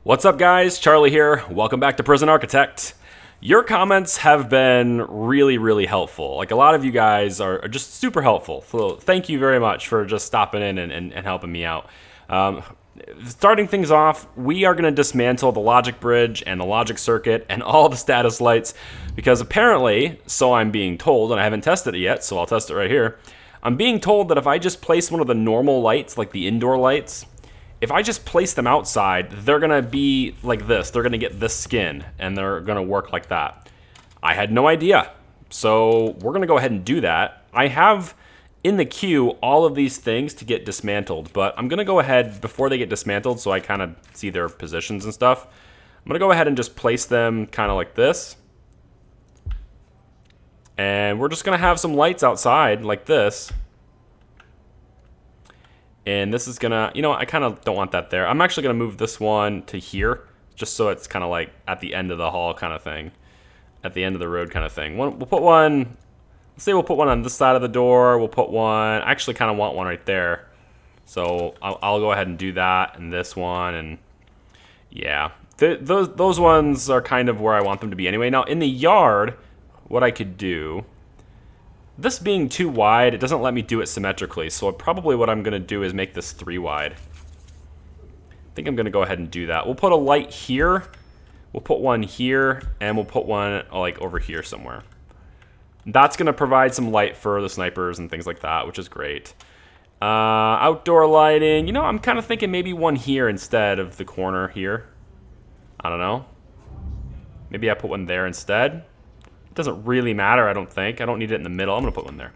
What's up, guys? Charlie here. Welcome back to Prison Architect. Your comments have been really helpful. Like, a lot of you guys are just super helpful. So thank you very much for just stopping in and helping me out. Starting things off, we are going to dismantle the logic bridge and the logic circuit and all the status lights because apparently, so I'm being told, and I haven't tested it yet, so I'll test it right here. I'm being told that if I just place one of the normal lights, like the indoor lights, if I just place them outside, they're going to be like this. They're going to get this skin, and they're going to work like that. I had no idea. So we're going to go ahead and do that. I have in the queue all of these things to get dismantled, but I'm going to go ahead before they get dismantled so I kind of see their positions and stuff. I'm going to go ahead and just place them kind of like this. And we're just going to have some lights outside like this. And this is gonna, I kind of don't want that there. I'm actually gonna move this one to here, just so it's kind of like at the end of the hall kind of thing, at the end of the road kind of thing. We'll put one, let's say we'll put one on this side of the door. We'll put one, I actually kind of want one right there. So I'll go ahead and do that, and this one, and yeah. Those ones are kind of where I want them to be anyway. Now, in the yard, what I could do, this being too wide, it doesn't let me do it symmetrically, so probably what I'm going to do is make this 3 wide. I think I'm going to go ahead and do that. We'll put a light here, we'll put one here, and we'll put one like over here somewhere. That's going to provide some light for the snipers and things like that, which is great. Outdoor lighting, I'm kind of thinking maybe one here instead of the corner here. I don't know. Maybe I put one there instead. Doesn't really matter, I don't think. I don't need it in the middle. I'm going to put one there.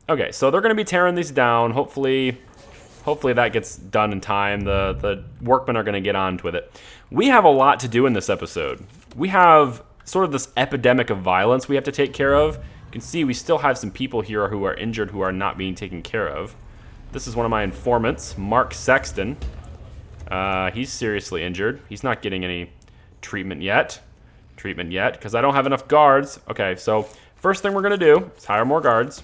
Okay, so they're going to be tearing these down. Hopefully that gets done in time. The workmen are going to get on with it. We have a lot to do in this episode. We have sort of this epidemic of violence we have to take care of. You can see we still have some people here who are injured who are not being taken care of. This is one of my informants, Mark Sexton. He's seriously injured. He's not getting any treatment yet, because I don't have enough guards. Okay, so first thing we're going to do is hire more guards.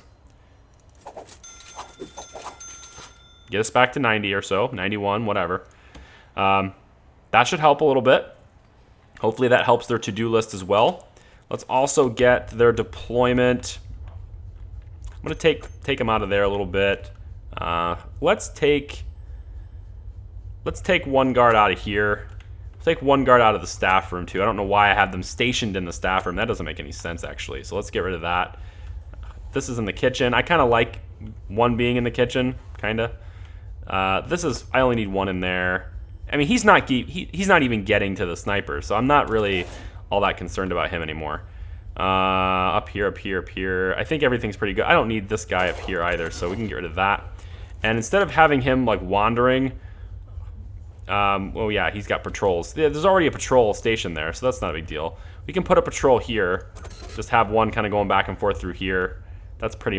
Get us back to 90 or so, 91, whatever. That should help a little bit. Hopefully that helps their to-do list as well. Let's also get their deployment. I'm going to take them out of there a little bit. Let's take one guard out of here. Take one guard out of the staff room too. I don't know why I have them stationed in the staff room. That doesn't make any sense actually. So let's get rid of that. This is in the kitchen. I kind of like one being in the kitchen, kind of. I only need one in there. I mean, he's not even getting to the sniper, so I'm not really all that concerned about him anymore. Up here. I think everything's pretty good. I don't need this guy up here either, so we can get rid of that. And instead of having him like wandering, well, yeah, he's got patrols. There's already a patrol station there, so that's not a big deal. We can put a patrol here. Just have one kind of going back and forth through here. That's pretty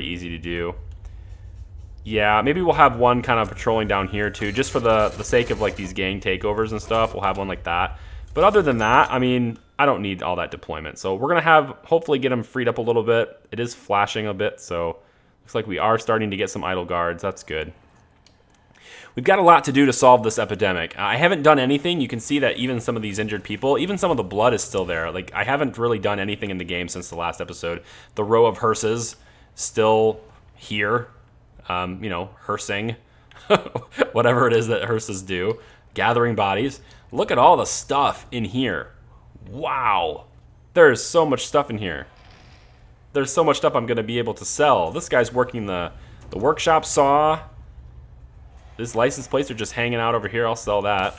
easy to do. Yeah, maybe we'll have one kind of patrolling down here too, just for the sake of like these gang takeovers and stuff. We'll have one like that. But other than that, I mean, I don't need all that deployment. So we're gonna hopefully get them freed up a little bit. It is flashing a bit, so looks like we are starting to get some idle guards. That's good. We've got a lot to do to solve this epidemic. I haven't done anything. You can see that even some of these injured people, even some of the blood is still there. Like, I haven't really done anything in the game since the last episode. The row of hearses still here, hearsing, whatever it is that hearses do, gathering bodies. Look at all the stuff in here. Wow. There's so much stuff in here. There's so much stuff I'm going to be able to sell. This guy's working the workshop saw. This license plates are just hanging out over here. I'll sell that.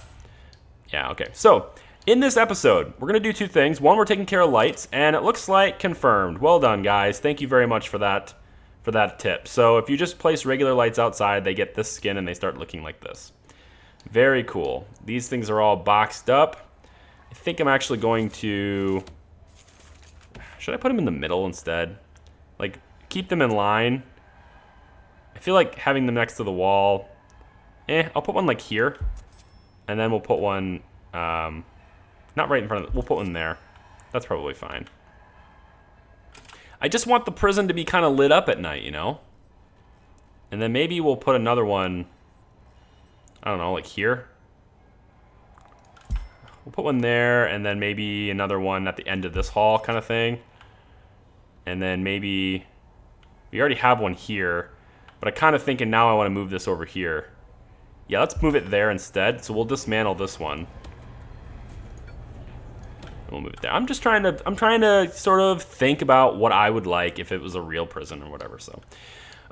Yeah, okay. So, in this episode, we're going to do 2 things. One, we're taking care of lights, and it looks like confirmed. Well done, guys. Thank you very much for that tip. So, if you just place regular lights outside, they get this skin and they start looking like this. Very cool. These things are all boxed up. I think I'm actually going to... Should I put them in the middle instead? Like, keep them in line. I feel like having them next to the wall... I'll put one like here, and then we'll put one, not right in front of it. We'll put one there. That's probably fine. I just want the prison to be kind of lit up at night, And then maybe we'll put another one, I don't know, like here. We'll put one there, and then maybe another one at the end of this hall kind of thing. And then maybe, we already have one here, but I kind of thinking now I want to move this over here. Yeah, let's move it there instead. So we'll dismantle this one. We'll move it there. I'm trying to sort of think about what I would like if it was a real prison or whatever. So,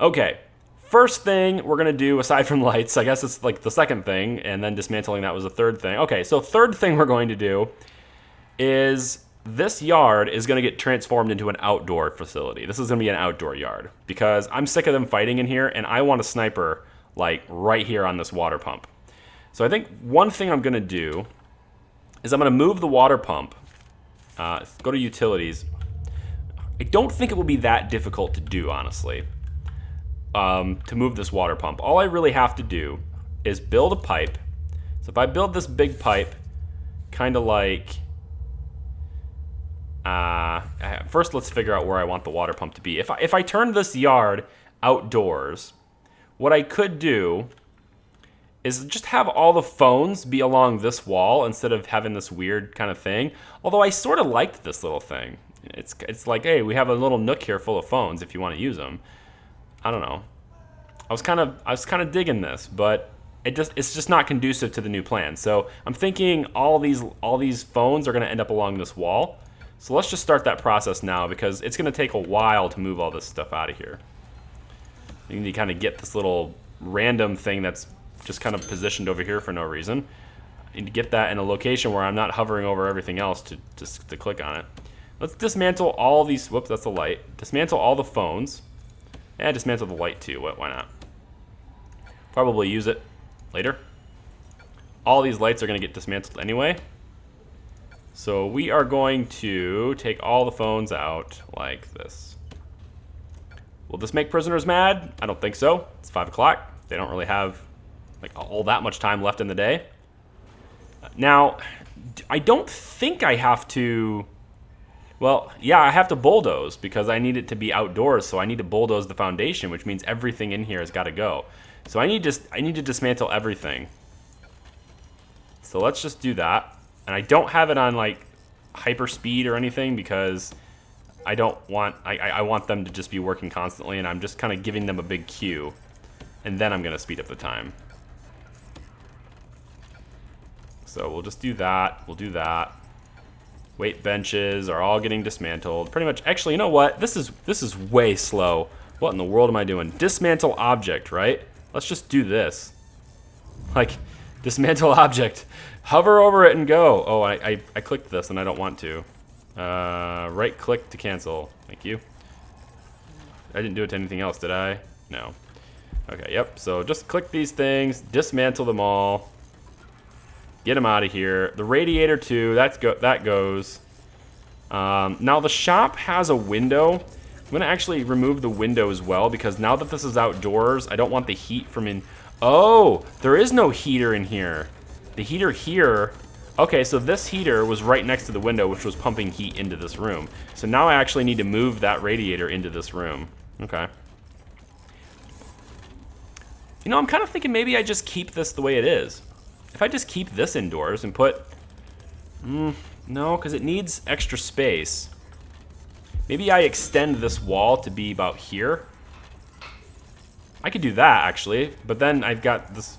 okay. First thing we're going to do, aside from lights, I guess it's like the second thing, and then dismantling that was the third thing. Okay, so third thing we're going to do is this yard is going to get transformed into an outdoor facility. This is going to be an outdoor yard because I'm sick of them fighting in here, and I want a sniper like right here on this water pump. So I think one thing I'm going to do is I'm going to move the water pump. Go to utilities. I don't think it will be that difficult to do, honestly. To move this water pump. All I really have to do is build a pipe. So if I build this big pipe, kind of like, first let's figure out where I want the water pump to be. If I turn this yard outdoors, what I could do is just have all the phones be along this wall instead of having this weird kind of thing. Although I sort of liked this little thing. It's like, hey, we have a little nook here full of phones if you want to use them. I don't know. I was kind of digging this, but it's just not conducive to the new plan. So I'm thinking all these phones are going to end up along this wall. So let's just start that process now because it's going to take a while to move all this stuff out of here. You need to kind of get this little random thing that's just kind of positioned over here for no reason. I need to get that in a location where I'm not hovering over everything else to click on it. Let's dismantle all these. Whoops, that's the light. Dismantle all the phones. And dismantle the light too. Why not? Probably use it later. All these lights are going to get dismantled anyway. So we are going to take all the phones out like this. Will this make prisoners mad? I don't think so. It's 5 o'clock. They don't really have like all that much time left in the day. Now, I don't think I have to... Well, yeah, I have to bulldoze because I need it to be outdoors, so I need to bulldoze the foundation, which means everything in here has got to go. So I need to dismantle everything. So let's just do that. And I don't have it on like hyper speed or anything because I want them to just be working constantly, and I'm just kind of giving them a big cue. And then I'm going to speed up the time. So we'll just do that. We'll do that. Weight benches are all getting dismantled. Pretty much. Actually, you know what? This is way slow. What in the world am I doing? Dismantle object, right? Let's just do this. Like, dismantle object. Hover over it and go. Oh, I clicked this and I don't want to. Right click to cancel. Thank you. I didn't do it to anything else, did I? No. Okay, yep. So just click these things, dismantle them all. Get them out of here. The radiator too, that goes. Now the shop has a window. I'm gonna actually remove the window as well because now that this is outdoors, I don't want the heat from in. Oh, there is no heater in here. The heater here, okay, so this heater was right next to the window, which was pumping heat into this room. So now I actually need to move that radiator into this room. Okay. You know, I'm kind of thinking maybe I just keep this the way it is. If I just keep this indoors and put... no, because it needs extra space. Maybe I extend this wall to be about here. I could do that, actually. But then I've got this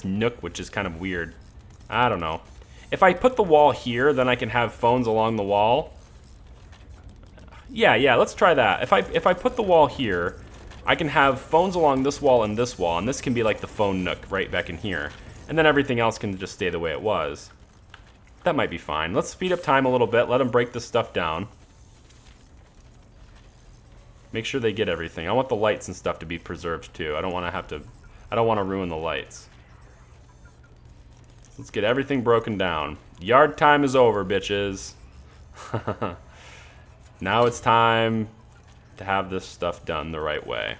nook, which is kind of weird. I don't know. If I put the wall here, then I can have phones along the wall. Yeah, let's try that. If I put the wall here, I can have phones along this wall, and this can be like the phone nook right back in here. And then everything else can just stay the way it was. That might be fine. Let's speed up time a little bit. Let them break this stuff down. Make sure they get everything. I want the lights and stuff to be preserved too. I don't want to ruin the lights. Let's get everything broken down. Yard time is over, bitches. Now it's time to have this stuff done the right way.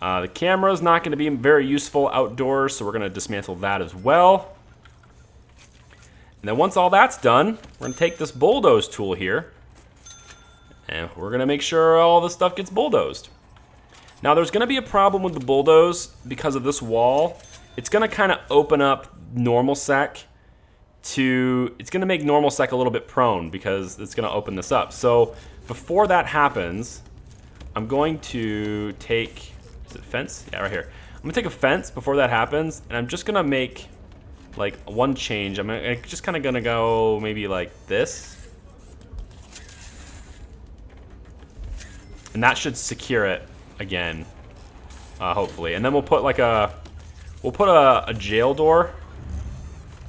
The camera is not going to be very useful outdoors, so we're going to dismantle that as well. And then once all that's done, we're going to take this bulldoze tool here, and we're going to make sure all this stuff gets bulldozed. Now there's going to be a problem with the bulldoze because of this wall. It's going to kind of open up normal sec it's going to make normal sec a little bit prone because it's going to open this up. So before that happens, I'm going to take, is it fence? Yeah, right here. I'm going to take a fence before that happens, and I'm just going to make like one change. I'm just kind of going to go maybe like this. And that should secure it again, hopefully. And then we'll put like a jail door.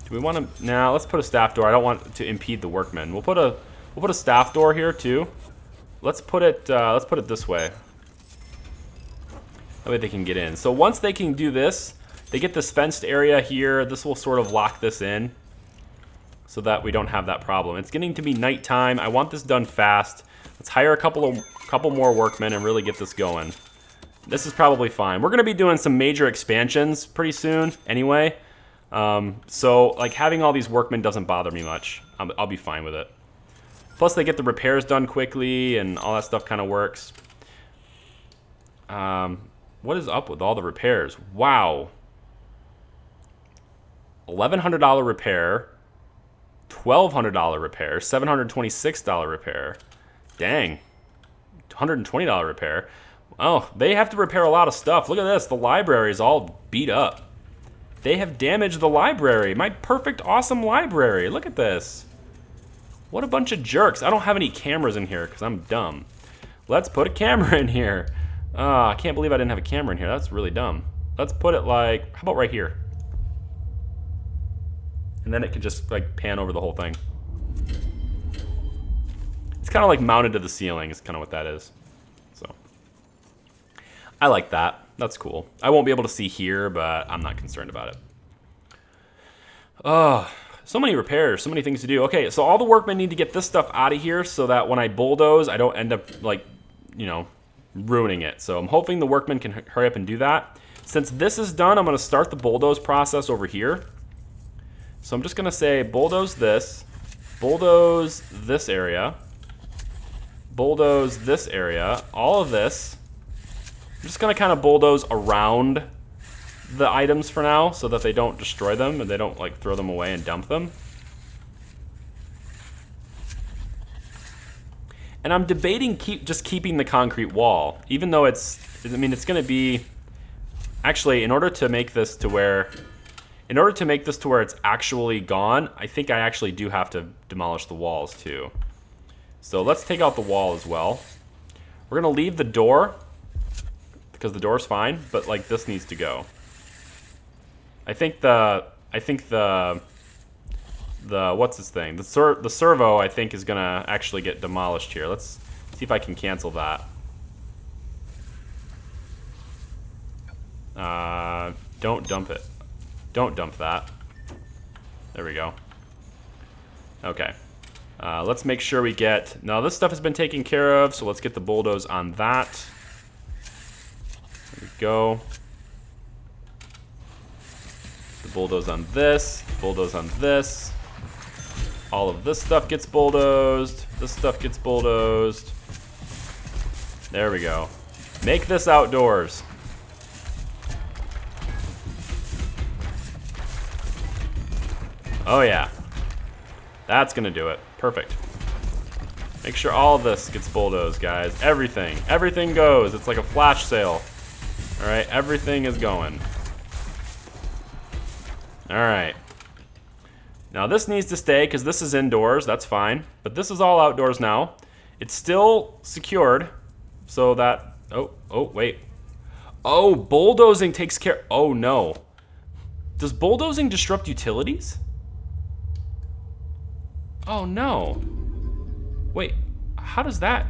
Do we want to? Nah, let's put a staff door. I don't want to impede the workmen. We'll put a staff door here too. Let's put it this way. That way they can get in. So once they can do this, they get this fenced area here. This will sort of lock this in so that we don't have that problem. It's getting to be nighttime. I want this done fast. Let's hire a couple more workmen and really get this going. This is probably fine. We're going to be doing some major expansions pretty soon anyway. So like having all these workmen doesn't bother me much. I'll be fine with it. Plus they get the repairs done quickly and all that stuff kind of works. What is up with all the repairs? Wow. $1,100 repair, $1,200 repair, $726 repair. Dang. $120 repair. Oh, they have to repair a lot of stuff. Look at this. The library is all beat up. They have damaged the library. My perfect, awesome library. Look at this. What a bunch of jerks. I don't have any cameras in here because I'm dumb. Let's put a camera in here. I can't believe I didn't have a camera in here. That's really dumb. Let's put it like, how about right here? And then it can just like pan over the whole thing. It's kind of like mounted to the ceiling is kind of what that is. So I like that. That's cool. I won't be able to see here, but I'm not concerned about it. Oh, so many repairs, so many things to do. Okay, so all the workmen need to get this stuff out of here so that when I bulldoze, I don't end up like, ruining it. So I'm hoping the workmen can hurry up and do that. Since this is done, I'm going to start the bulldoze process over here. So I'm just going to say bulldoze this area, bulldoze this area, all of this. I'm just going to kind of bulldoze around the items for now so that they don't destroy them and they don't like throw them away and dump them. And I'm debating just keeping the concrete wall, even though it's going to be, actually, in order to make this to where it's actually gone, I think I actually do have to demolish the walls too. So let's take out the wall as well. We're gonna leave the door because the door's fine, but like this needs to go. I think the what's this thing? The servo I think is gonna actually get demolished here. Let's see if I can cancel that. Don't dump it. Don't dump that. There we go. Okay. Let's make sure we get... Now, this stuff has been taken care of, so let's get the bulldoze on that. There we go. The bulldoze on this. Bulldoze on this. All of this stuff gets bulldozed. This stuff gets bulldozed. There we go. Make this outdoors. Oh yeah, that's gonna do it. Perfect. Make sure all this gets bulldozed, guys. Everything goes. It's like a flash sale. All right, everything is going. All right. Now this needs to stay because this is indoors. That's fine. But this is all outdoors now. It's still secured, so that. Oh wait. Oh, bulldozing takes care. Oh no. Does bulldozing disrupt utilities? Oh no. Wait, how does that?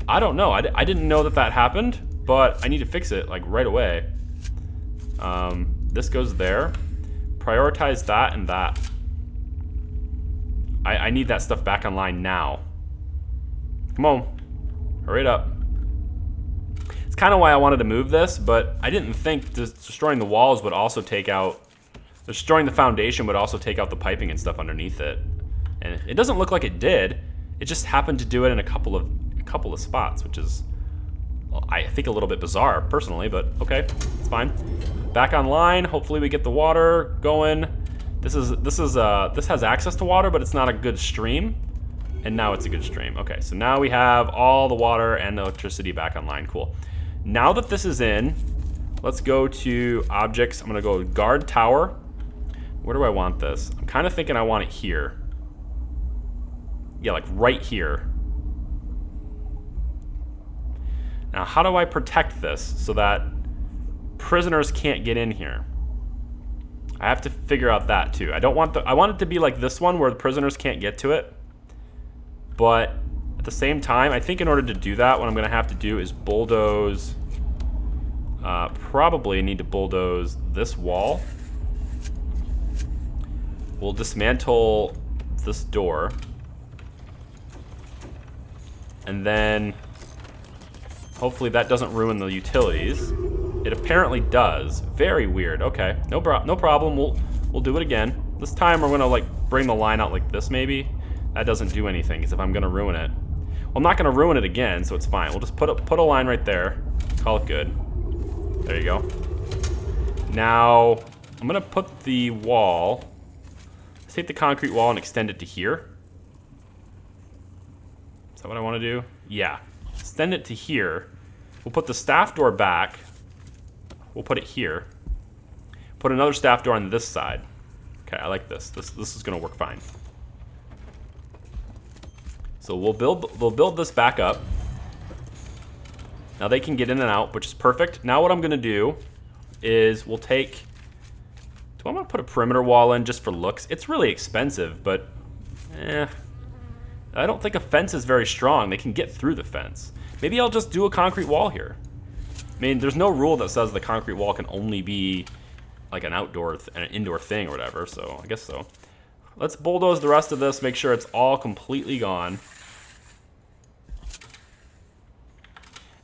I don't know. I didn't know that happened, but I need to fix it like right away. This goes there. Prioritize that and that. I need that stuff back online now. Come on, hurry it up. It's kind of why I wanted to move this, but I didn't think destroying the walls would also take out, destroying the foundation would also take out the piping and stuff underneath it. And it doesn't look like it did. It just happened to do it in a couple of spots, which is, well, I think a little bit bizarre personally, but okay, it's fine. Back online. Hopefully we get the water going. This has access to water, but it's not a good stream. And now it's a good stream. Okay, so now we have all the water and the electricity back online. Cool. Now that this is in, let's go to objects. I'm gonna go guard tower. Where do I want this? I'm kind of thinking I want it here. Yeah, like right here. Now, how do I protect this so that prisoners can't get in here? I have to figure out that too. I want it to be like this one where the prisoners can't get to it. But at the same time, I think in order to do that, what I'm going to have to do is bulldoze. Probably need to bulldoze this wall. We'll dismantle this door. And then hopefully that doesn't ruin the utilities. It apparently does. Very weird. Okay, no problem. We'll do it again. This time we're gonna like bring the line out like this maybe. That doesn't do anything because if I'm gonna ruin it, well, I'm not gonna ruin it again, so it's fine. We'll just put a line right there. Call it good. There you go. Now I'm gonna put the wall. Let's take the concrete wall and extend it to here. Is that what I want to do? Yeah. Extend it to here. We'll put the staff door back. We'll put it here. Put another staff door on this side. Okay, I like this. This is gonna work fine. So we'll build this back up. Now they can get in and out, which is perfect. Now what I'm gonna do is we'll take. Do I want to put a perimeter wall in just for looks? It's really expensive, but I don't think a fence is very strong. They can get through the fence. Maybe I'll just do a concrete wall here. I mean, there's no rule that says the concrete wall can only be like an an indoor thing or whatever, so I guess so. Let's bulldoze the rest of this, make sure it's all completely gone.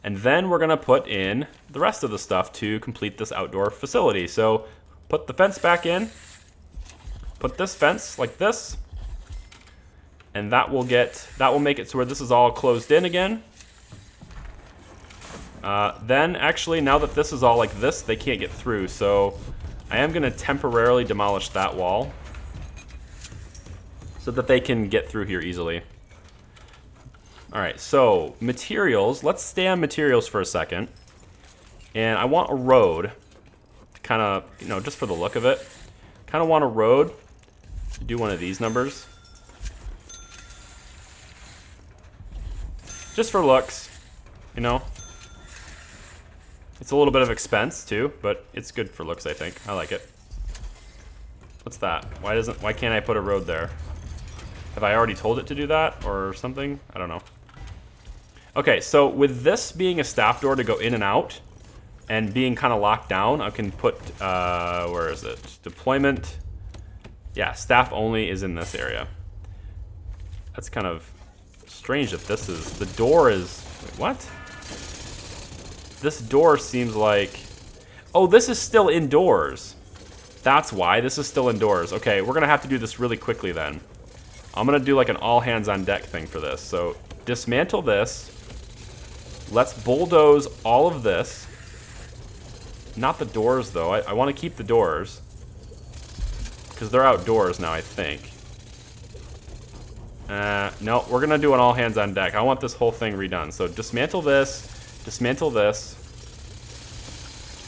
And then we're gonna put in the rest of the stuff to complete this outdoor facility. So put the fence back in, put this fence like this, and that will make it so where this is all closed in again. Then actually, now that this is all like this, they can't get through, so I am gonna temporarily demolish that wall so that they can get through here easily. All right, so materials, let's stay on materials for a second. And I want a road to kind of, just for the look of it, kind of want a road to do one of these numbers. Just for looks, It's a little bit of expense too, but it's good for looks, I think. I like it. What's that? Why can't I put a road there? Have I already told it to do that or something? I don't know. Okay, so with this being a staff door to go in and out and being kind of locked down, I can put, where is it? Deployment. Yeah, staff only is in this area. That's kind of strange that the door is, wait, what? This door seems like, oh, this is still indoors. That's why this is still indoors. Okay, we're gonna have to do this really quickly then. I'm gonna do like an all hands on deck thing for this. So dismantle this. Let's bulldoze all of this. Not the doors though. I want to keep the doors because they're outdoors now, I think. No, we're gonna do an all hands on deck. I want this whole thing redone. So dismantle this. Dismantle this.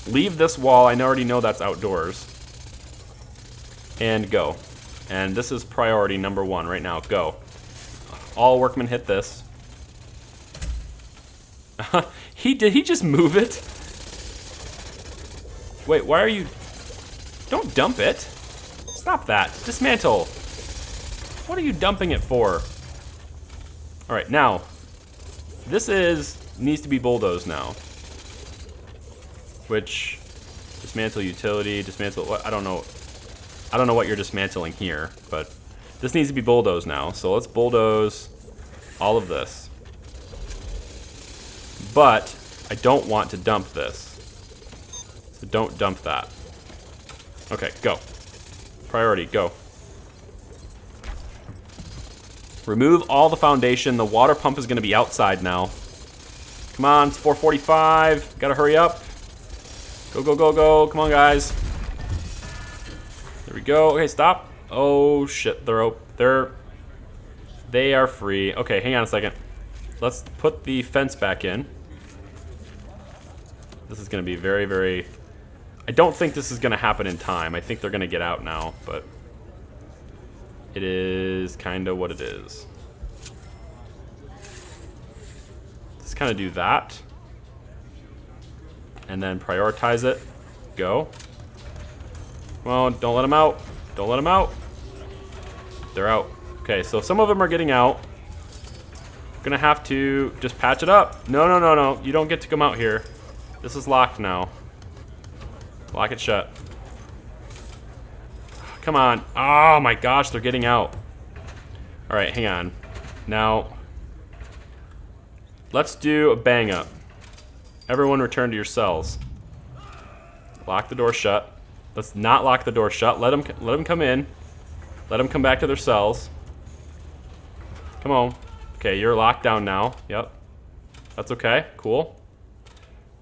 Leave this wall. I already know that's outdoors. And go. And this is priority number 1 right now. Go. All workmen hit this. Did he just move it? Wait, why are you... Don't dump it. Stop that. Dismantle. What are you dumping it for? Alright, now. This needs to be bulldozed now. Which... Dismantle utility, dismantle... I don't know. I don't know what you're dismantling here, but this needs to be bulldozed now. So let's bulldoze all of this. But I don't want to dump this. So don't dump that. Okay, go. Priority, go. Remove all the foundation. The water pump is going to be outside now. Come on, it's 4:45. Gotta hurry up. Go, go, go, go. Come on, guys. There we go. Okay, stop. Oh shit, they are free. Okay, hang on a second. Let's put the fence back in. This is gonna be very, very... I don't think this is gonna happen in time. I think they're gonna get out now, but it is kind of what it is. Just kind of do that. And then prioritize it. Go. Come on, don't let them out. Don't let them out. They're out. Okay, so some of them are getting out. Gonna have to just patch it up. No, no, no, no. You don't get to come out here. This is locked now. Lock it shut. Come on. Oh my gosh, they're getting out. All right, hang on. Now, let's do a bang up. Everyone return to your cells. Lock the door shut. Let's not lock the door shut. Let them come in. Let them come back to their cells. Come on. Okay, you're locked down now. Yep. That's okay. Cool.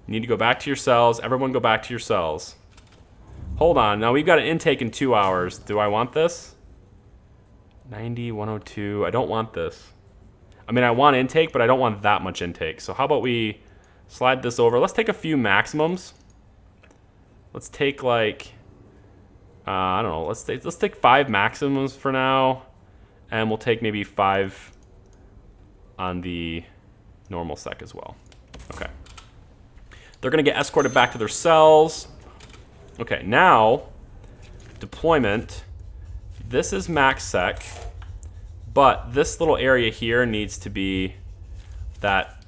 You need to go back to your cells. Everyone go back to your cells. Hold on. Now we've got an intake in 2 hours. Do I want this? 90, 102. I don't want this. I mean, I want intake, but I don't want that much intake. So how about we slide this over? Let's take a few maximums. Let's take like, I don't know. Let's take 5 maximums for now, and we'll take maybe 5 on the normal sec as well. Okay. They're gonna get escorted back to their cells. Okay, now deployment. This is max sec, but this little area here needs to be that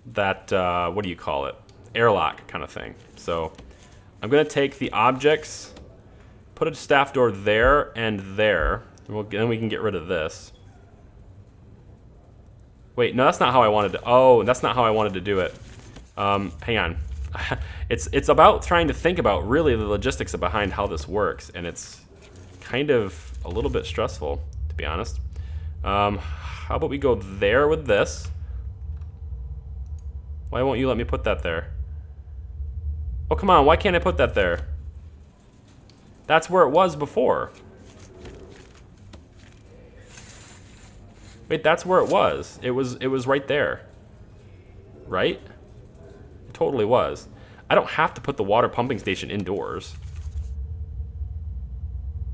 what do you call it? Airlock kind of thing. So I'm gonna take the objects, put a staff door there and there. Then we can get rid of this. Wait, no, that's not how I wanted to. Oh, that's not how I wanted to do it. Hang on. It's about trying to think about really the logistics behind how this works, and it's kind of a little bit stressful, to be honest. How about we go there with this? Why won't you let me put that there? Oh, come on, why can't I put that there? That's where it was before. Wait, that's where it was. It was right there. Right? It totally was. I don't have to put the water pumping station indoors.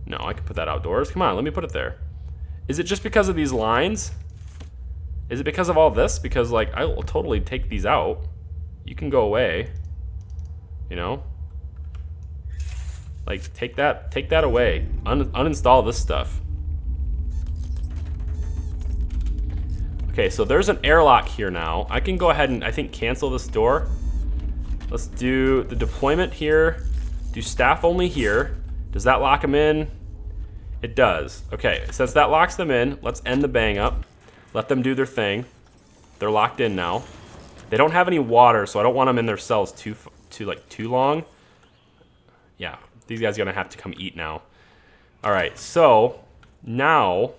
No, I can put that outdoors. Come on, let me put it there. Is it just because of these lines? Is it because of all this? Because, like, I will totally take these out. You can go away. You know? Like, take that away. Uninstall this stuff. Okay, so there's an airlock here now. I can go ahead and, I think, cancel this door. Let's do the deployment here. Do staff only here. Does that lock them in? It does. Okay, since that locks them in, let's end the bang up. Let them do their thing. They're locked in now. They don't have any water, so I don't want them in their cells too long. Yeah, these guys are gonna have to come eat now. All right, so now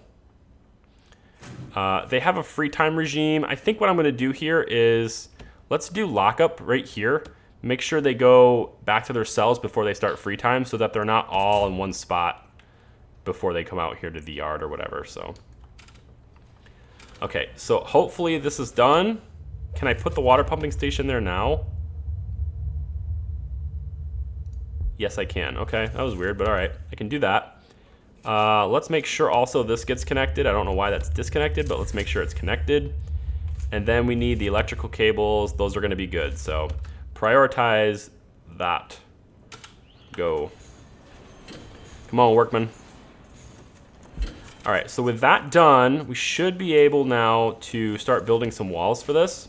they have a free time regime. I think what I'm gonna do here is let's do lockup right here. Make sure they go back to their cells before they start free time, so that they're not all in one spot before they come out here to the yard or whatever. So, okay, so hopefully this is done. Can I put the water pumping station there now? Yes, I can. Okay, that was weird, but all right, I can do that. Let's make sure also this gets connected. I don't know why that's disconnected, but let's make sure it's connected. And then we need the electrical cables. Those are gonna be good. So prioritize that. Go. Come on, workman. All right, so with that done, we should be able now to start building some walls for this.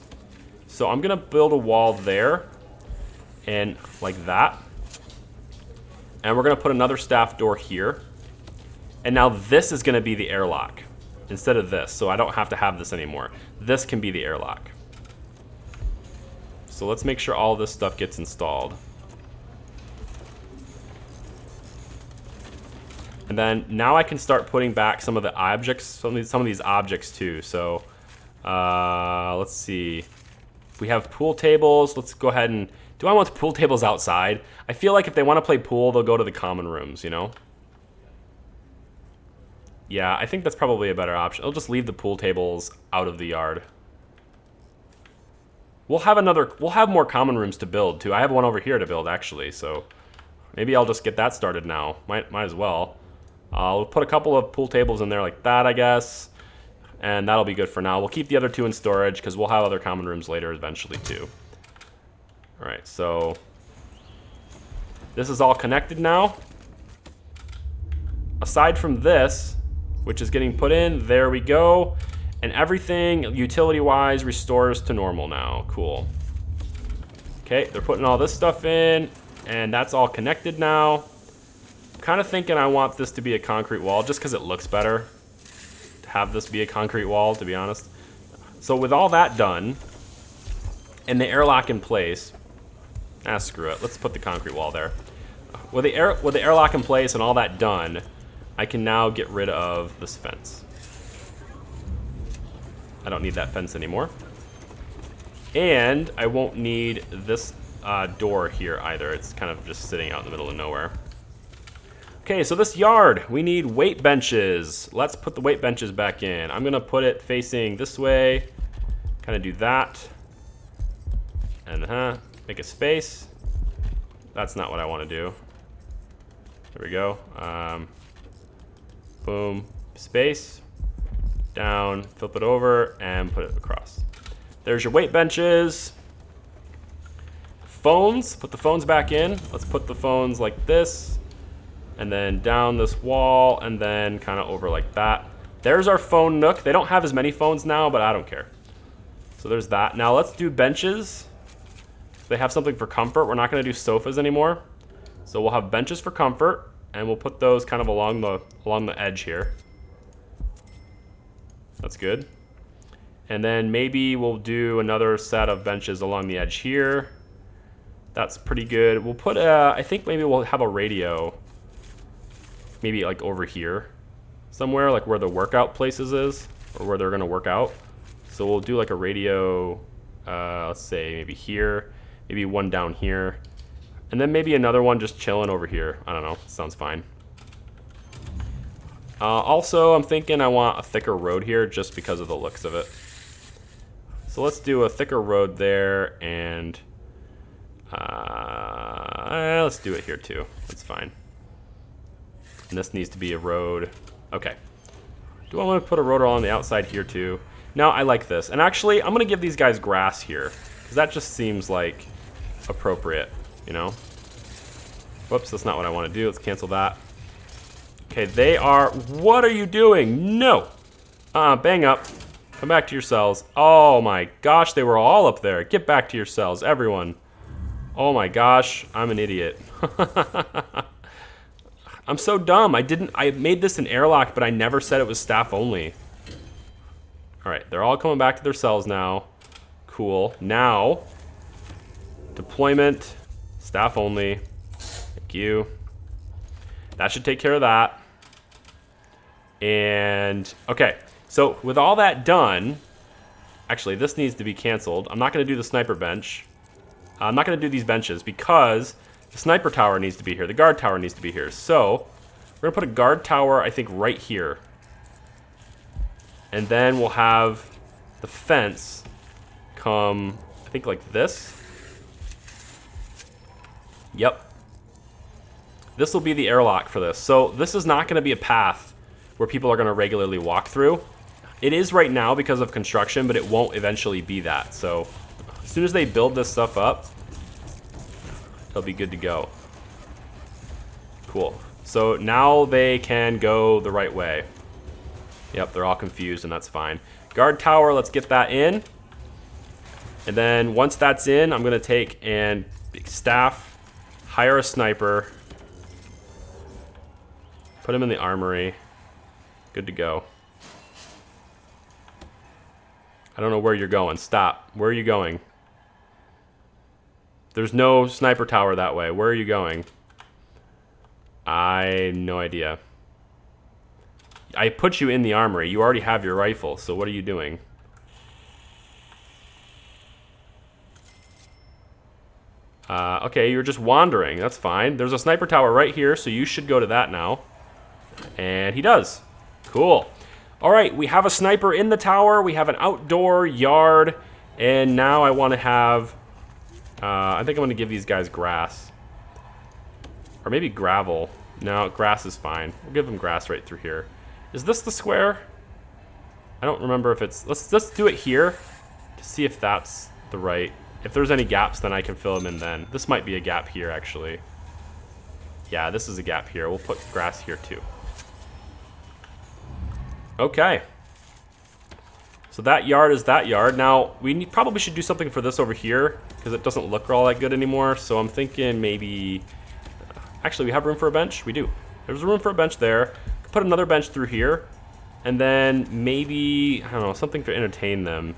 So I'm gonna build a wall there and like that. And we're gonna put another staff door here. And now this is gonna be the airlock instead of this. So I don't have to have this anymore. This can be the airlock. So let's make sure all this stuff gets installed. And then now I can start putting back some of the objects, some of these objects too. So let's see. We have pool tables. Let's go ahead and, do I want the pool tables outside? I feel like if they want to play pool, they'll go to the common rooms, you know? Yeah, I think that's probably a better option. I'll just leave the pool tables out of the yard. We'll have more common rooms to build too. I have one over here to build actually, so maybe I'll just get that started now. Might as well. I'll put a couple of pool tables in there like that, I guess. And that'll be good for now. We'll keep the other two in storage because we'll have other common rooms later eventually too. All right, so this is all connected now. Aside from this, which is getting put in, there we go. And everything, utility-wise, restores to normal now. Cool. Okay, they're putting all this stuff in, and that's all connected now. I'm kind of thinking I want this to be a concrete wall, just because it looks better to have this be a concrete wall, to be honest. So with all that done, and the airlock in place, screw it. Let's put the concrete wall there. With the airlock in place and all that done, I can now get rid of this fence. I don't need that fence anymore. And I won't need this door here either. It's kind of just sitting out in the middle of nowhere. Okay, so this yard, we need weight benches. Let's put the weight benches back in. I'm gonna put it facing this way. Kind of do that. And make a space. That's not what I want to do. There we go. Boom, space. Down, flip it over, and put it across. There's your weight benches. Phones, put the phones back in. Let's put the phones like this, and then down this wall, and then kind of over like that. There's our phone nook. They don't have as many phones now, but I don't care. So there's that. Now let's do benches. They have something for comfort. We're not gonna do sofas anymore. So we'll have benches for comfort, and we'll put those kind of along the edge here. That's good. And then maybe we'll do another set of benches along the edge here. That's pretty good. We'll put I think maybe we'll have a radio, maybe like over here somewhere, like where the workout places is, or where they're gonna work out. So we'll do like a radio, let's say maybe here, maybe one down here, and then maybe another one just chilling over here. I don't know, sounds fine. Also, I'm thinking I want a thicker road here just because of the looks of it. So let's do a thicker road there, and let's do it here too. That's fine. And this needs to be a road. Okay. Do I want to put a road on the outside here too? No, I like this. And actually, I'm going to give these guys grass here, because that just seems like appropriate, you know? Whoops, that's not what I want to do. Let's cancel that. Okay, they are... What are you doing? No! Bang up. Come back to your cells. Oh my gosh, they were all up there. Get back to your cells, everyone. Oh my gosh, I'm an idiot. I'm so dumb. I made this an airlock, but I never said it was staff only. All right, they're all coming back to their cells now. Cool. Now, deployment, staff only. Thank you. That should take care of that. And, okay, so with all that done, actually, this needs to be canceled. I'm not going to do the sniper bench. I'm not going to do these benches because the sniper tower needs to be here. The guard tower needs to be here. So we're going to put a guard tower, I think, right here. And then we'll have the fence come, I think, like this. Yep. This will be the airlock for this. So this is not going to be a path where people are going to regularly walk through. It is right now because of construction, but it won't eventually be that. So as soon as they build this stuff up, they'll be good to go. Cool. So now they can go the right way. Yep, they're all confused, and that's fine. Guard tower, let's get that in. And then once that's in, I'm going to take and staff, hire a sniper, put him in the armory. Good to go. I don't know where you're going. Stop. Where are you going? There's no sniper tower that way. Where are you going? I no idea. I put you in the armory. You already have your rifle, so what are you doing? Okay, you're just wandering. That's fine. There's a sniper tower right here, so you should go to that now. And he does. Cool. All right, we have a sniper in the tower. We have an outdoor yard. And now I want to have... I think I'm going to give these guys grass. Or maybe gravel. No, grass is fine. We'll give them grass right through here. Is this the square? I don't remember if it's... Let's do it here to see if that's the right... If there's any gaps, then I can fill them in then. This might be a gap here, actually. Yeah, this is a gap here. We'll put grass here, too. Okay. So that yard is that yard. Now, we probably should do something for this over here, because it doesn't look all that good anymore. So I'm thinking maybe... Actually, we have room for a bench? We do. There's room for a bench there. Put another bench through here. And then maybe, I don't know, something to entertain them.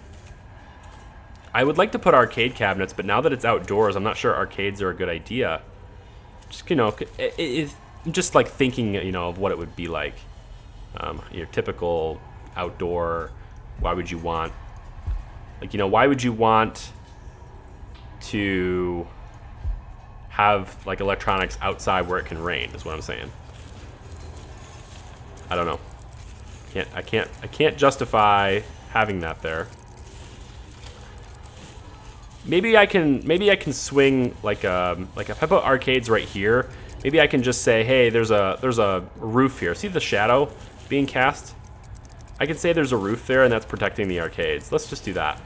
I would like to put arcade cabinets, but now that it's outdoors, I'm not sure arcades are a good idea. Just, you know, just like thinking, you know, of what it would be like. Your typical outdoor, why would you want, like, you know, why would you want to have, like, electronics outside where it can rain, is what I'm saying. I don't know. I can't justify having that there. Maybe I can swing like if I put arcades right here, maybe I can just say, hey, there's a roof here. See the shadow being cast? I can say there's a roof there and that's protecting the arcades. Let's just do that.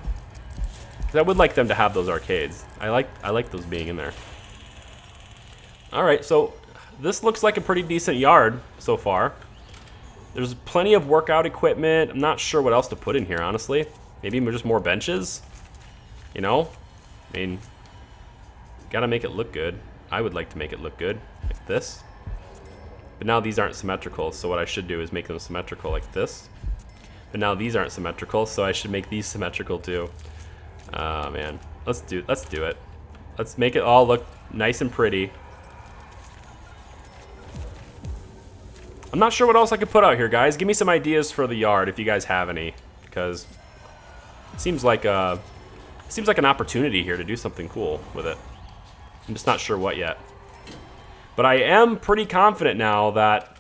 'Cause I would like them to have those arcades. I like those being in there. All right, so this looks like a pretty decent yard so far. There's plenty of workout equipment. I'm not sure what else to put in here, honestly. Maybe just more benches, you know? I mean, gotta make it look good. I would like to make it look good, like this. But now these aren't symmetrical, so what I should do is make them symmetrical like this. But now these aren't symmetrical, so I should make these symmetrical too. Man, let's do it. Let's make it all look nice and pretty. I'm not sure what else I could put out here, guys. Give me some ideas for the yard if you guys have any, because it seems like an opportunity here to do something cool with it. I'm just not sure what yet. But I am pretty confident now that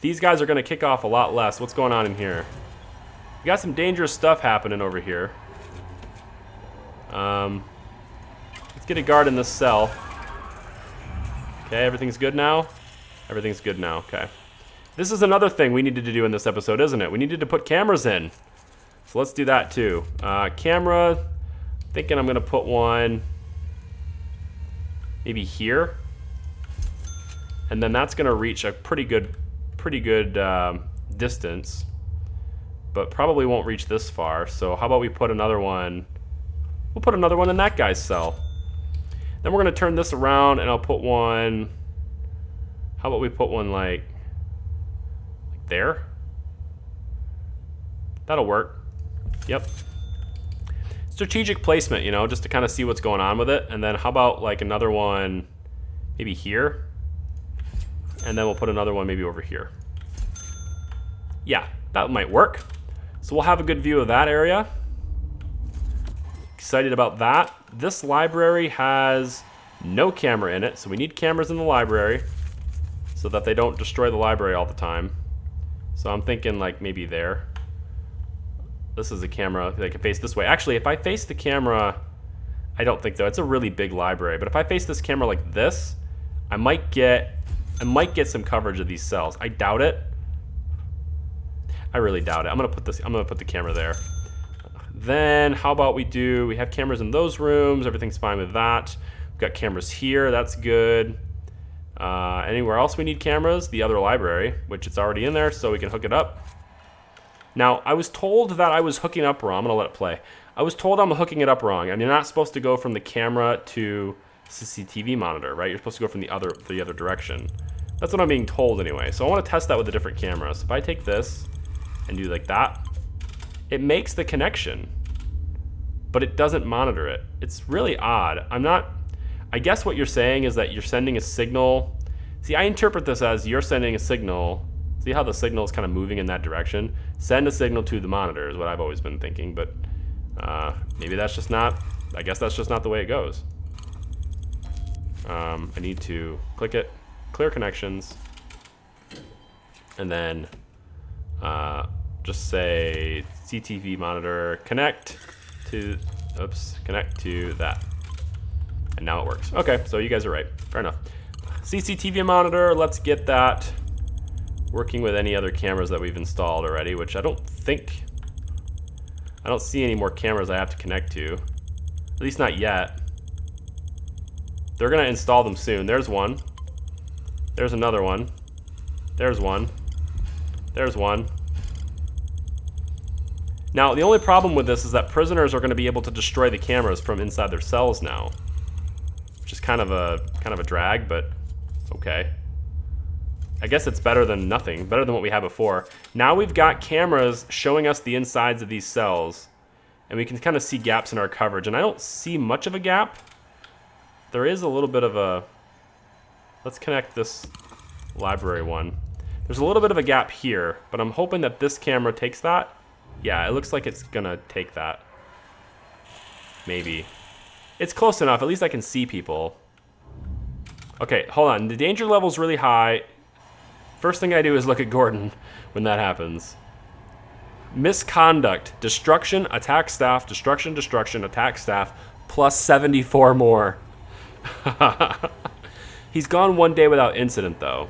these guys are going to kick off a lot less. What's going on in here? We got some dangerous stuff happening over here. Let's get a guard in this cell. Okay, everything's good now? Everything's good now, okay. This is another thing we needed to do in this episode, isn't it? We needed to put cameras in. So let's do that too. Camera, thinking I'm gonna put one maybe here. And then that's gonna reach a pretty good distance, but probably won't reach this far. So how about we put another one? We'll put another one in that guy's cell. Then we're gonna turn this around and I'll put one, how about we put one like there? That'll work. Yep. Strategic placement, you know, just to kind of see what's going on with it. And then how about like another one maybe here? And then we'll put another one maybe over here. Yeah, that might work. So we'll have a good view of that area. Excited about that. This library has no camera in it, so we need cameras in the library so that they don't destroy the library all the time. So I'm thinking like maybe there. This is a camera that can face this way. Actually, if I face the camera, I don't think though, it's a really big library, but if I face this camera like this, I might get some coverage of these cells. I doubt it. I really doubt it. I'm gonna put the camera there. Then how about we have cameras in those rooms, everything's fine with that. We've got cameras here, that's good. Anywhere else we need cameras? The other library, which it's already in there, so we can hook it up. Now, I was told that I was hooking up wrong. I'm gonna let it play. I was told I'm hooking it up wrong. and you're not supposed to go from the camera to CCTV monitor, right? You're supposed to go from the other direction. That's what I'm being told anyway. So I want to test that with a different camera. So if I take this and do like that, it makes the connection, but it doesn't monitor it. It's really odd. I guess what you're saying is that you're sending a signal. See, I interpret this as you're sending a signal. See how the signal is kind of moving in that direction? Send a signal to the monitor is what I've always been thinking, but maybe that's just not, I guess that's just not the way it goes. I need to click it, clear connections, and then Just say CTV monitor connect to that. And now it works. Okay, so you guys are right. Fair enough. CCTV monitor, let's get that working with any other cameras that we've installed already, which I don't see any more cameras I have to connect to. At least not yet. They're gonna install them soon. There's one. There's another one. There's one. There's one. Now, the only problem with this is that prisoners are gonna be able to destroy the cameras from inside their cells now. Which is kind of a drag, but okay. I guess it's better than nothing, better than what we had before. Now we've got cameras showing us the insides of these cells, and we can kind of see gaps in our coverage, and I don't see much of a gap. There is a little bit of a, let's connect this library one. There's a little bit of a gap here, but I'm hoping that this camera takes that. Yeah, it looks like it's gonna take that. Maybe. It's close enough, at least I can see people. Okay, hold on, the danger level's really high. First thing I do is look at Gordon when that happens. Misconduct, destruction, attack staff, destruction, attack staff, plus 74 more. He's gone one day without incident though.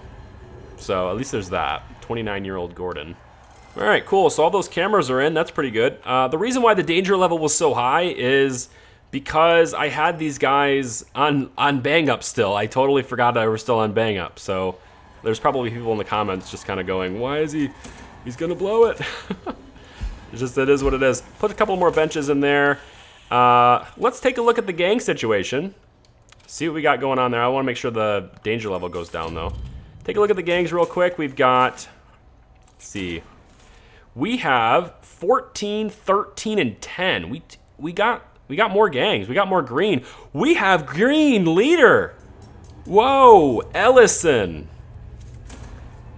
So at least there's that, 29-year-old Gordon. All right, cool, so all those cameras are in, that's pretty good. The reason why the danger level was so high is because I had these guys on bang up still. I totally forgot I were still on bang up. So there's probably people in the comments just kind of going, why is he's gonna blow it? It's just, it is what it is. Put a couple more benches in there. Let's take a look at the gang situation. See what we got going on there. I wanna make sure the danger level goes down though. Take a look at the gangs real quick. We've got, let's see. We have 14, 13, and 10. We got more gangs. We got more green. We have green leader. Whoa, Ellison.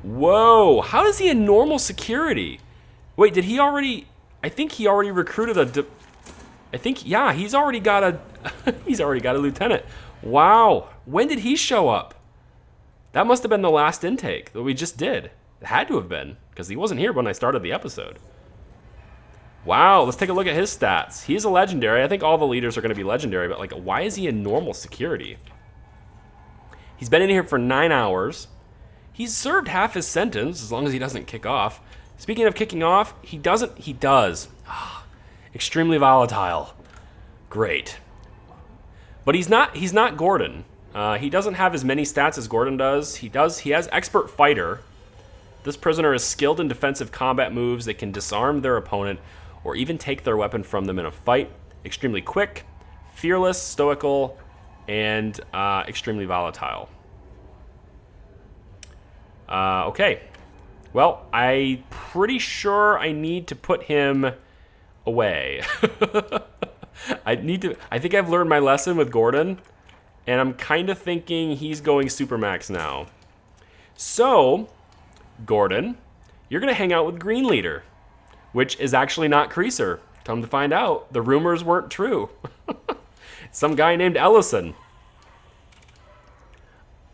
Whoa, how is he in normal security? Wait, did he already? I think he already recruited yeah, he's already got a he's already got a lieutenant. Wow, when did he show up? That must have been the last intake that we just did. It had to have been, because he wasn't here when I started the episode. Wow, let's take a look at his stats. He's a legendary. I think all the leaders are going to be legendary, but like, why is he in normal security? He's been in here for 9 hours. He's served half his sentence, as long as he doesn't kick off. Speaking of kicking off, he does. Extremely volatile. Great. But he's not Gordon. He doesn't have as many stats as Gordon does. He has expert fighter. This prisoner is skilled in defensive combat moves that can disarm their opponent or even take their weapon from them in a fight. Extremely quick, fearless, stoical, and extremely volatile. Okay. Well, I'm pretty sure I need to put him away. I think I've learned my lesson with Gordon, and I'm kind of thinking he's going Supermax now. So, Gordon, you're going to hang out with Green Leader, which is actually not Creaser. Come to find out, the rumors weren't true. Some guy named Ellison.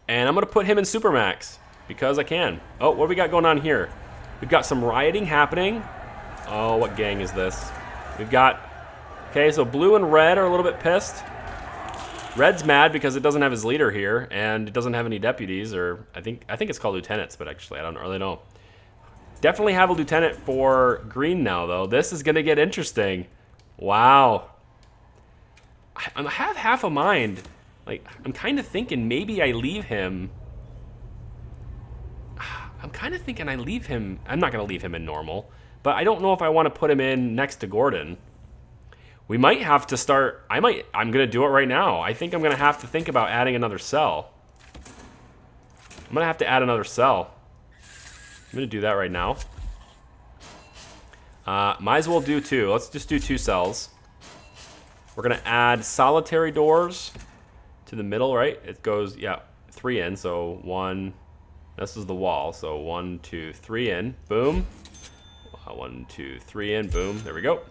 And I'm going to put him in Supermax because I can. Oh, what do we got going on here? We've got some rioting happening. Oh, what gang is this? We've got... Okay, so blue and red are a little bit pissed. Red's mad because it doesn't have his leader here, and it doesn't have any deputies, or I think it's called lieutenants, but actually I don't really know. Definitely have a lieutenant for green now, though. This is going to get interesting. Wow. I have half a mind. Like, I'm kind of thinking maybe I leave him. I'm kind of thinking I leave him. I'm not going to leave him in normal, but I don't know if I want to put him in next to Gordon. We might have to start, I'm going to do it right now. I think I'm going to have to think about adding another cell. I'm going to have to add another cell. I'm going to do that right now. Might as well do two. Let's just do 2 cells. We're going to add solitary doors to the middle, right? It goes, yeah, 3 in, so 1. This is the wall, so 1, 2, 3 in. Boom. 1, 2, 3 in. Boom. There we go.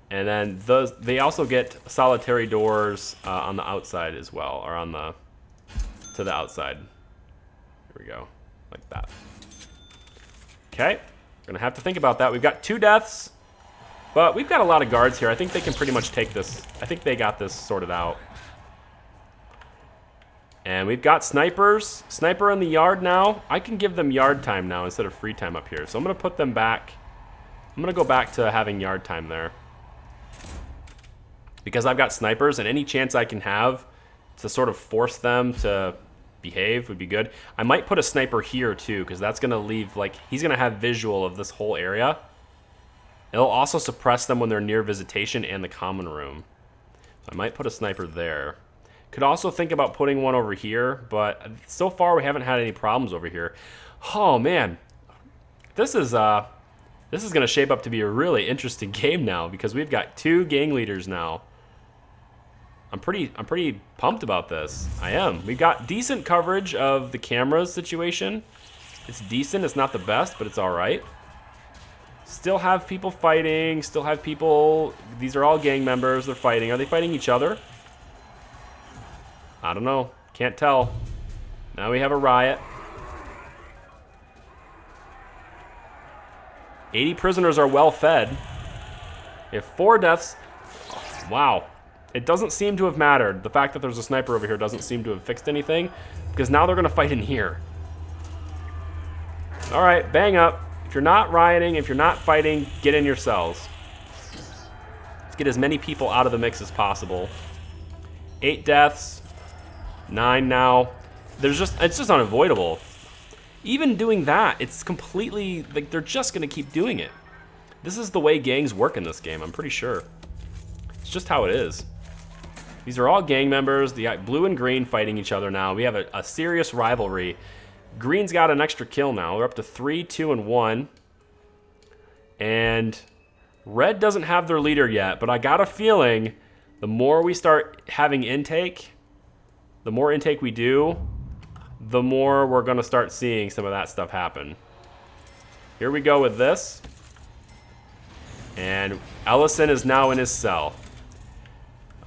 And then they also get solitary doors on the outside as well, or to the outside. There we go, like that. Okay, gonna have to think about that. We've got 2 deaths, but we've got a lot of guards here. I think they can pretty much take this. I think they got this sorted out. And we've got snipers. Sniper in the yard now. I can give them yard time now instead of free time up here. So I'm gonna put them back. I'm gonna go back to having yard time there. Because I've got snipers, and any chance I can have to sort of force them to behave would be good. I might put a sniper here too, because that's gonna leave, like, he's gonna have visual of this whole area. It'll also suppress them when they're near visitation and the common room. So I might put a sniper there. Could also think about putting one over here, but so far we haven't had any problems over here. Oh man, this is gonna shape up to be a really interesting game now, because we've got 2 gang leaders now. I'm pretty pumped about this. I am. We've got decent coverage of the cameras situation. It's decent. It's not the best, but it's all right. Still have people fighting. Still have people. These are all gang members. They're fighting. Are they fighting each other? I don't know. Can't tell. Now we have a riot. 80 prisoners are well fed. We have 4 deaths. Wow. It doesn't seem to have mattered. The fact that there's a sniper over here doesn't seem to have fixed anything, because now they're going to fight in here. All right, bang up. If you're not rioting, if you're not fighting, get in your cells. Let's get as many people out of the mix as possible. 8 deaths. 9 now. It's just unavoidable. Even doing that, it's completely, like, they're just going to keep doing it. This is the way gangs work in this game, I'm pretty sure. It's just how it is. These are all gang members. The blue and green fighting each other now. We have a serious rivalry. Green's got an extra kill now. We're up to 3, 2, and 1. And red doesn't have their leader yet, but I got a feeling the more we start having intake, the more intake we do, the more we're going to start seeing some of that stuff happen. Here we go with this. And Ellison is now in his cell.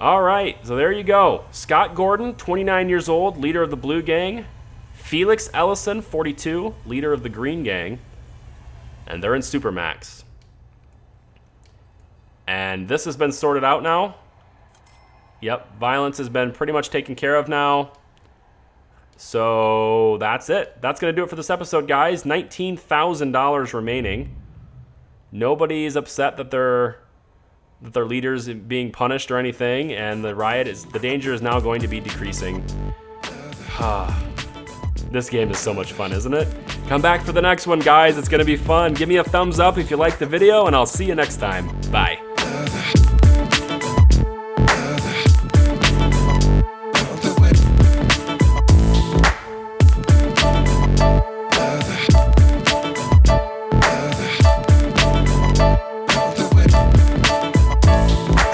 All right, so there you go. Scott Gordon, 29 years old, leader of the blue gang. Felix Ellison, 42, leader of the green gang. And they're in Supermax. And this has been sorted out now. Yep, violence has been pretty much taken care of now. So that's it. That's going to do it for this episode, guys. $19,000 remaining. Nobody's upset that their leader's being punished or anything, and the danger is now going to be decreasing. This game is so much fun, isn't it? Come back for the next one, guys. It's going to be fun. Give me a thumbs up if you liked the video, and I'll see you next time. Bye.